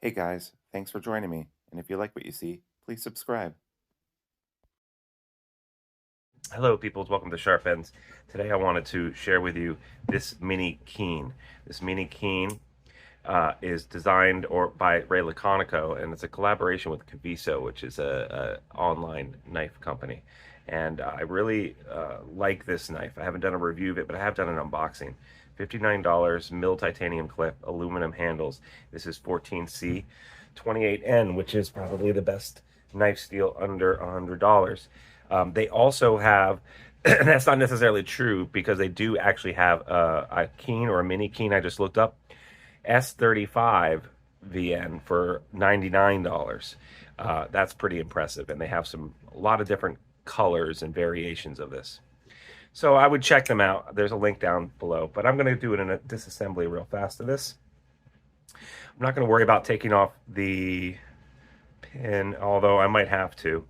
Hey guys, thanks for joining me. And if you like what you see, please subscribe. Hello, peoples. Welcome to Sharp Ends. Today, I wanted to share with you this mini keen. This mini keen is designed by Ray Laconico, and it's a collaboration with Kaviso, which is a online knife company. And I really like this knife. I haven't done a review of it, but I have done an unboxing. $59, mill titanium clip, aluminum handles. This is 14C 28N, which is probably the best knife steel under $100. They also have, and that's not necessarily true because they do actually have a keen or a mini keen I just looked up, S35 VN for $99. That's pretty impressive, and they have a lot of different colors and variations of this. So I would check them out. There's a link down below, but I'm going to do it in a disassembly real fast of this. I'm not going to worry about taking off the pin, although I might have to.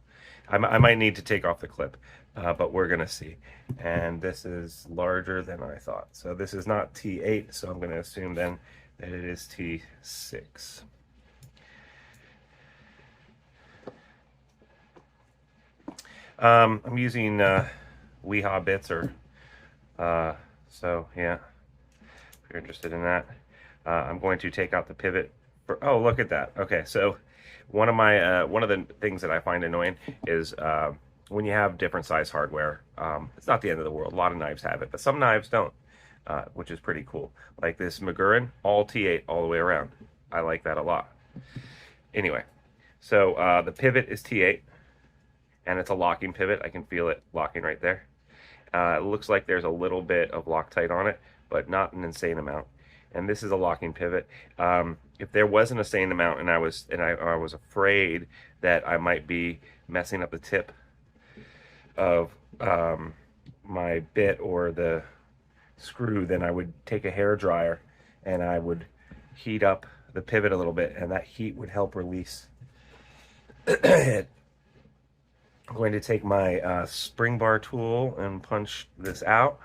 I might need to take off the clip, but we're going to see. And this is larger than I thought. So this is not T8, so I'm going to assume then that it is T6. I'm using Weehaw bits, so yeah, if you're interested in that. I'm going to take out the pivot. Oh, look at that. Okay, so one of the things that I find annoying is when you have different size hardware. It's not the end of the world. A lot of knives have it, but some knives don't, which is pretty cool. Like this Magurin, all T8 all the way around. I like that a lot. Anyway, so the pivot is T8, and it's a locking pivot. I can feel it locking right there. It looks like there's a little bit of Loctite on it, but not an insane amount. And this is a locking pivot. If there was an insane amount, and I was afraid that I might be messing up the tip of my bit or the screw, then I would take a hair dryer and I would heat up the pivot a little bit, and that heat would help release it. I'm going to take my spring bar tool and punch this out.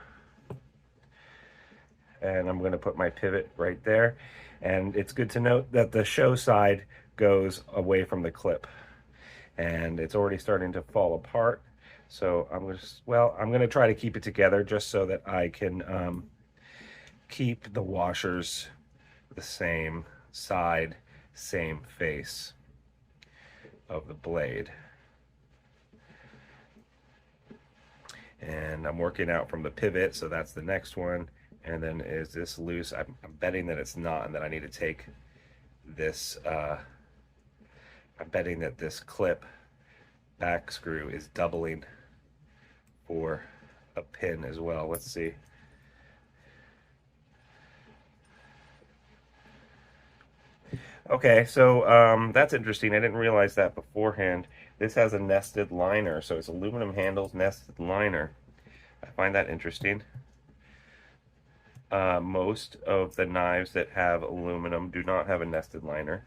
And I'm going to put my pivot right there. And it's good to note that the show side goes away from the clip. And it's already starting to fall apart. So I'm going to try to keep it together just so that I can keep the washers the same side, same face of the blade. And I'm working out from the pivot, so that's the next one. And then is this loose? I'm betting that it's not, and that I need to take this, I'm betting that this clip back screw is doubling for a pin as well. Let's see. Okay, so that's interesting. I didn't realize that beforehand. This has a nested liner, so it's aluminum handles, nested liner. I find that interesting. Most of the knives that have aluminum do not have a nested liner.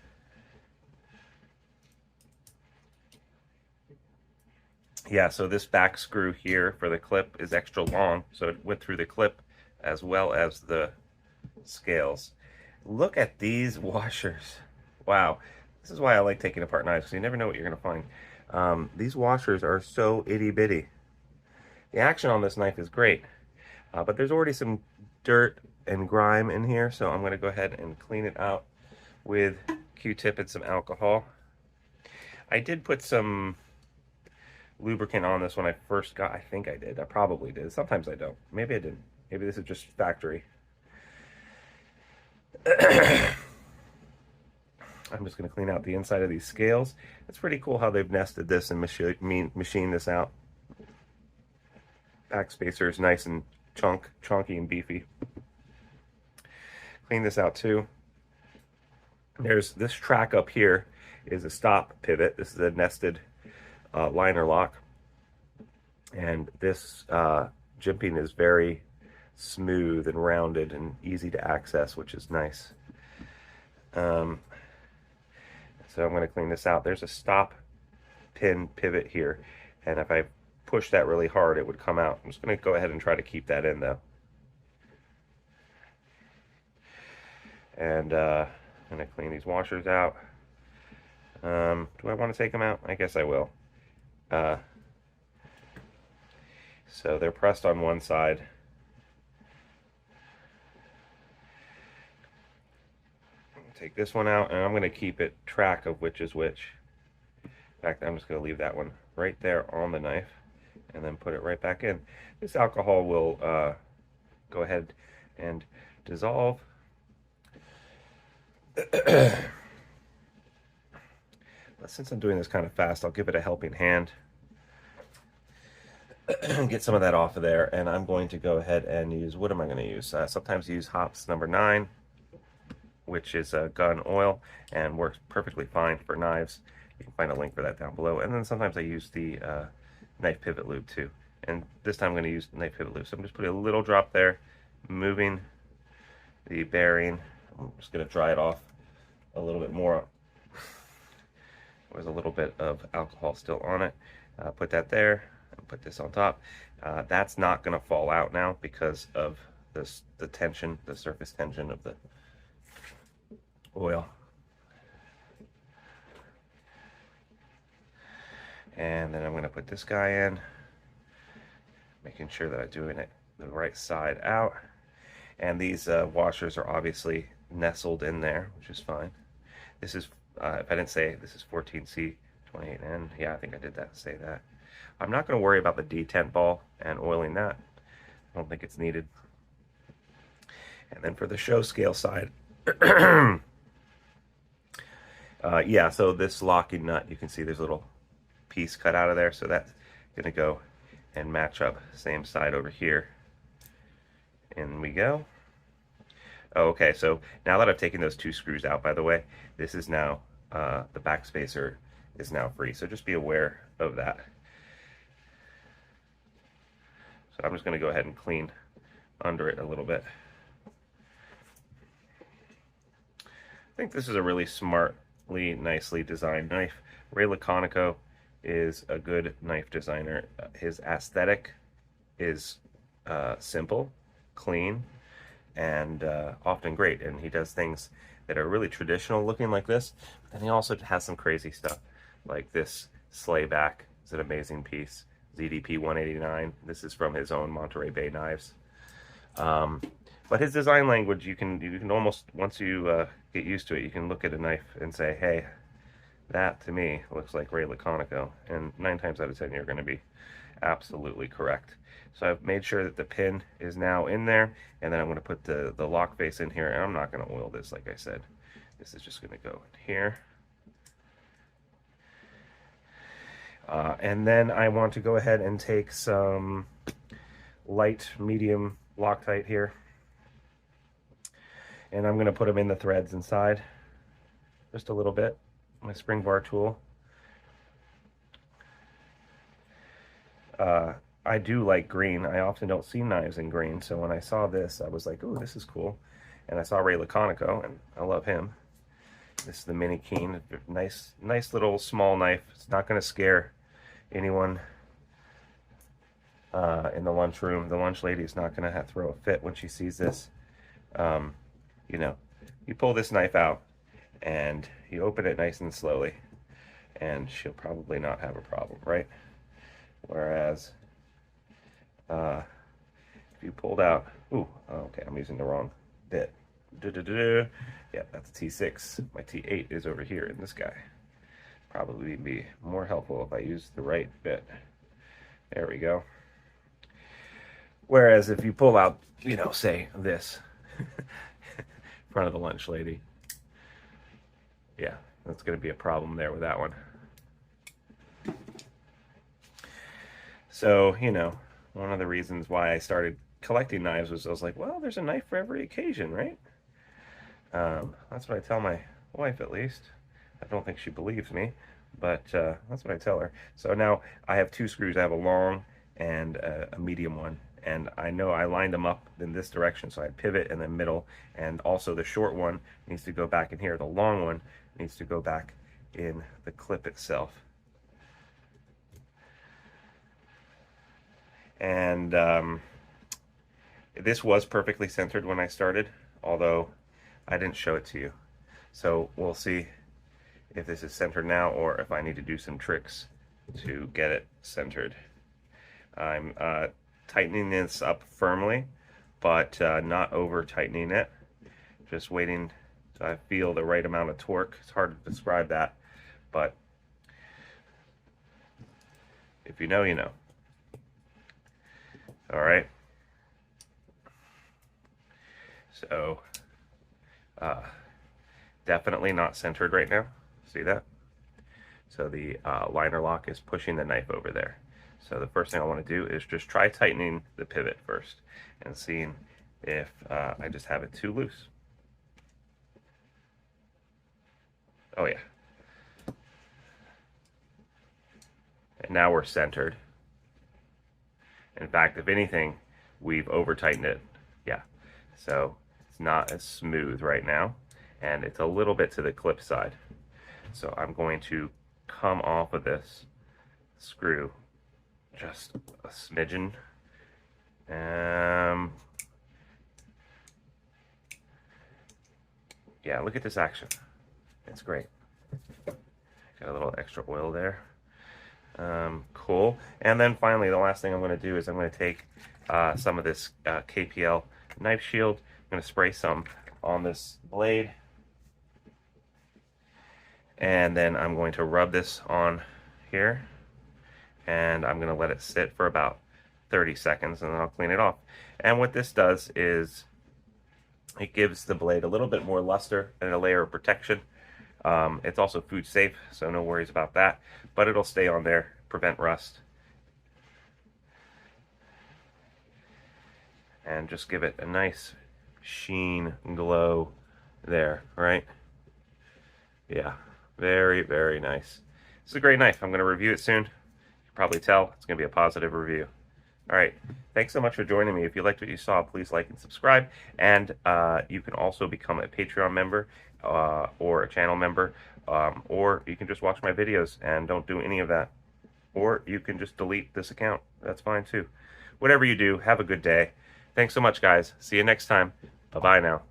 Yeah, so this back screw here for the clip is extra long, so it went through the clip as well as the scales. Look at these washers. Wow, this is why I like taking apart knives, because you never know what you're going to find. These washers are so itty-bitty. The action on this knife is great, but there's already some dirt and grime in here, so I'm going to go ahead and clean it out with Q-tip and some alcohol. I did put some lubricant on this when I first got. I think I did. I probably did. Sometimes I don't. Maybe I didn't. Maybe this is just factory. I'm just going to clean out the inside of these scales. It's pretty cool how they've nested this and machined this out. Back spacer is nice and chunky and beefy. Clean this out too. There's this track up here is a stop pivot. This is a nested liner lock, and this jimping is very smooth and rounded and easy to access, which is nice. So I'm going to clean this out. There's a stop pin pivot here, and if I push that really hard, it would come out. I'm just going to go ahead and try to keep that in, though. And I'm going to clean these washers out. Do I want to take them out? I guess I will. Uh, so they're pressed on one side. Take this one out, and I'm going to keep it track of which is which. In fact, I'm just going to leave that one right there on the knife and then put it right back in. This alcohol will go ahead and dissolve. But since I'm doing this kind of fast, I'll give it a helping hand. Get some of that off of there, and I'm going to go ahead and use, what am I going to use? Sometimes use hops number 9, which is gun oil, and works perfectly fine for knives. You can find a link for that down below. And then sometimes I use the knife pivot lube too. And this time I'm going to use knife pivot lube. So I'm just putting a little drop there, moving the bearing. I'm just going to dry it off a little bit more. There's a little bit of alcohol still on it. Put that there, and put this on top. That's not going to fall out now because of this, the tension, the surface tension of the oil. And then I'm going to put this guy in, making sure that I'm doing it the right side out. And these washers are obviously nestled in there, which is fine. This is, if I didn't say, this is 14C 28N. Yeah, I think I did say that. I'm not going to worry about the detent ball and oiling that. I don't think it's needed. And then for the show scale side, yeah, so this locking nut, you can see there's a little piece cut out of there, so that's going to go and match up same side over here. In we go. Oh, okay, so now that I've taken those 2 screws out, by the way, this is now, the back spacer is now free, so just be aware of that. So I'm just going to go ahead and clean under it a little bit. I think this is a really smartly, nicely designed knife. Ray Laconico is a good knife designer. His aesthetic is simple, clean, and often great. And he does things that are really traditional looking like this. And he also has some crazy stuff, like this slayback is an amazing piece. ZDP 189. This is from his own Monterey Bay knives. But his design language, you can almost, once you get used to it, you can look at a knife and say, hey, that to me looks like Ray Laconico. And 9 times out of 10, you're going to be absolutely correct. So I've made sure that the pin is now in there, and then I'm going to put the lock face in here, and I'm not going to oil this, like I said. This is just going to go in here. And then I want to go ahead and take some light, medium Loctite here. And I'm going to put them in the threads inside, just a little bit. My spring bar tool. I do like green. I often don't see knives in green, so when I saw this, I was like, ooh, this is cool. And I saw Ray Laconico, and I love him. This is the Mini Keen. Nice little small knife. It's not going to scare anyone in the lunchroom. The lunch lady is not going to have to throw a fit when she sees this. You know, you pull this knife out and you open it nice and slowly, and she'll probably not have a problem, right? Whereas if you pulled out, ooh, okay, I'm using the wrong bit. Yeah, that's T6. My T8 is over here in this guy. Probably be more helpful if I use the right bit. There we go. Whereas if you pull out, you know, say this in front of the lunch lady, yeah, that's going to be a problem there with that one. So, you know, one of the reasons why I started collecting knives was I was like, well, there's a knife for every occasion, right? That's what I tell my wife, at least. I don't think she believes me, but that's what I tell her. So now I have 2 screws. I have a long and a medium one, and I know I lined them up in this direction, so I pivot in the middle, and also the short one needs to go back in here. The long one needs to go back in the clip itself. And this was perfectly centered when I started, although I didn't show it to you. So we'll see if this is centered now or if I need to do some tricks to get it centered. I'm tightening this up firmly, but not over tightening it. Just waiting till I feel the right amount of torque. It's hard to describe that, but if you know, you know. All right. So, definitely not centered right now. See that? So the liner lock is pushing the knife over there. So the first thing I want to do is just try tightening the pivot first and seeing if I just have it too loose. Oh yeah. And now we're centered. In fact, if anything, we've over tightened it. Yeah. So it's not as smooth right now, and it's a little bit to the clip side. So I'm going to come off of this screw just a smidgen. Yeah, look at this action. It's great. Got a little extra oil there. Cool. And then finally, the last thing I'm going to do is I'm going to take some of this KPL knife shield. I'm going to spray some on this blade. And then I'm going to rub this on here. And I'm going to let it sit for about 30 seconds and then I'll clean it off. And what this does is it gives the blade a little bit more luster and a layer of protection. It's also food safe, so no worries about that. But it'll stay on there, prevent rust. And just give it a nice sheen glow there, right? Yeah, very, very nice. It's a great knife. I'm going to review it soon. You can probably tell it's going to be a positive review. All right, thanks so much for joining me. If you liked what you saw, please like and subscribe. And you can also become a Patreon member or a channel member, or you can just watch my videos and don't do any of that. Or you can just delete this account. That's fine too. Whatever you do, have a good day. Thanks so much, guys. See you next time. Bye-bye now.